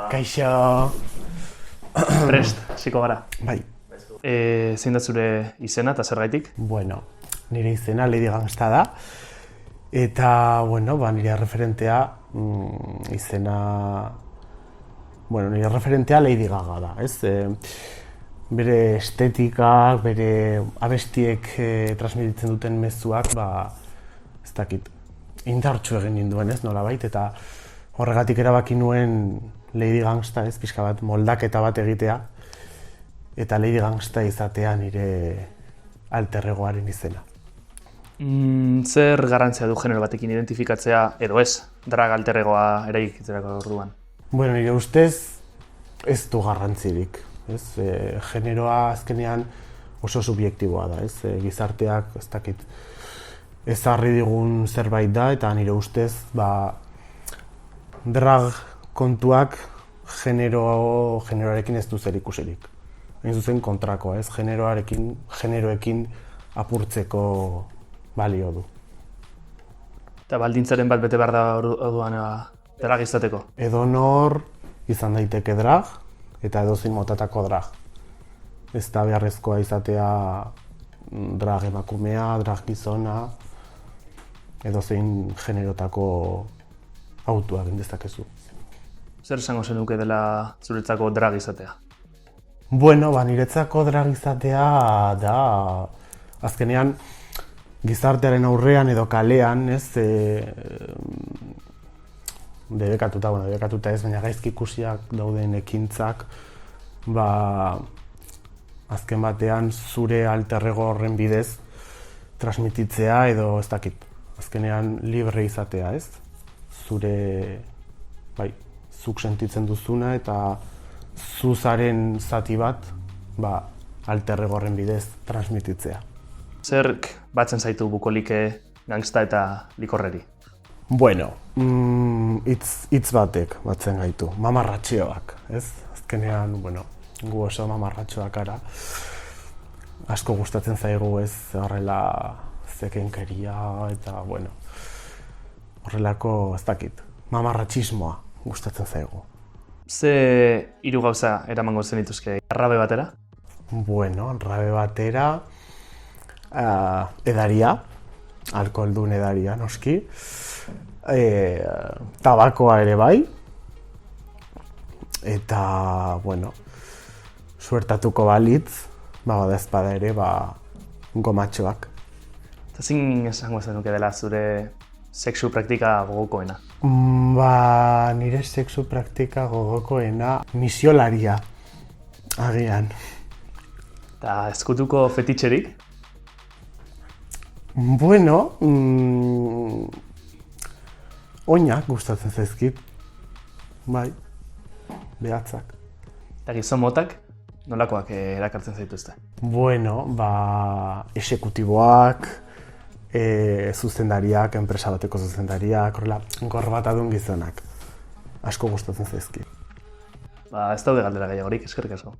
Kaixo. Prest, hasiko gara. Bai. Zein da zure izena eta zergaitik? Bueno, nire izena Lady Gangsta da. Eta, nire referentea izena... nire referentea Lady Gaga da, ez? Bere estetikak, bere abestiek transmititzen duten mezuak, ez dakit, indartsu egin ninduen, ez, nolabait, eta horregatik erabaki nuen Lady Gangsta, ez, pixka bat, moldaketa bat egitea, eta Lady Gangsta izatea nire alter egoaren izena. Zer garrantzia du genero batekin identifikatzea, edo ez, drag alter egoa eraikitzerako orduan? Nire ustez ez du garrantzirik, ez, generoa azkenean oso subjektiboa da, ez, gizarteak, ez dakit, ezarri digun zerbait da, eta nire ustez, drag kontuak generoarekin ez du zer ikusirik. Hain zuzen kontrakoa, ez, generoekin apurtzeko balio du. Eta baldintzaren bat bete behar da orduan drag izateko? Edonor izan daiteke drag, eta edozein motatako drag. Ez da beharrezkoa izatea drag emakumea, drag gizona, edozein generotako autua egin dezakezu. Zer esango zenuke dela zuretzako drag izatea? Niretzako drag izatea da azkenean gizartearen aurrean edo kalean, ez, debekatuta ez, baina gaizki ikusiak dauden ekintzak, azken batean zure alter ego horren bidez transmititzea edo ez dakit, azkenean libre izatea, ez? Zuk sentitzen duzuna eta zuzaren zati bat, alter ego horren bidez transmititzea. Zerk batzen zaitu bukolike, gangsta eta likorreri? Hitz batek batzen gaitu, mamarratxeoak, ez? Azkenean, gu oso mamarratxoak gara. Asko gustatzen zaigu, ez, horrela zekenkeria eta, horrelako, ez dakit, mamarratxismoa gustatzen zaigu. Ze hiru gauza eramango zenituzke rabe batera? Rabe batera, edaria, alkoholdun edaria, noski, tabakoa ere bai, eta, suertatuko balitz, badezpada ere, gomatxoak. Eta zein esango zenuke dela zure sexu praktika gogokoena? Nire sexu praktika gogokoena misiolaria, agian. Eta ezkutuko fetitxerik? Oinak gustatzen zaizkit, behatzak. Eta gizon motak, nolakoak erakartzen zaituzte? Exekutiboak, zuzendariak, enpresa bateko zuzendariak, gorbatadun gizonak. Asko gustatzen zaizkit. Ez daude galdera gehiagorik, eskerrik asko.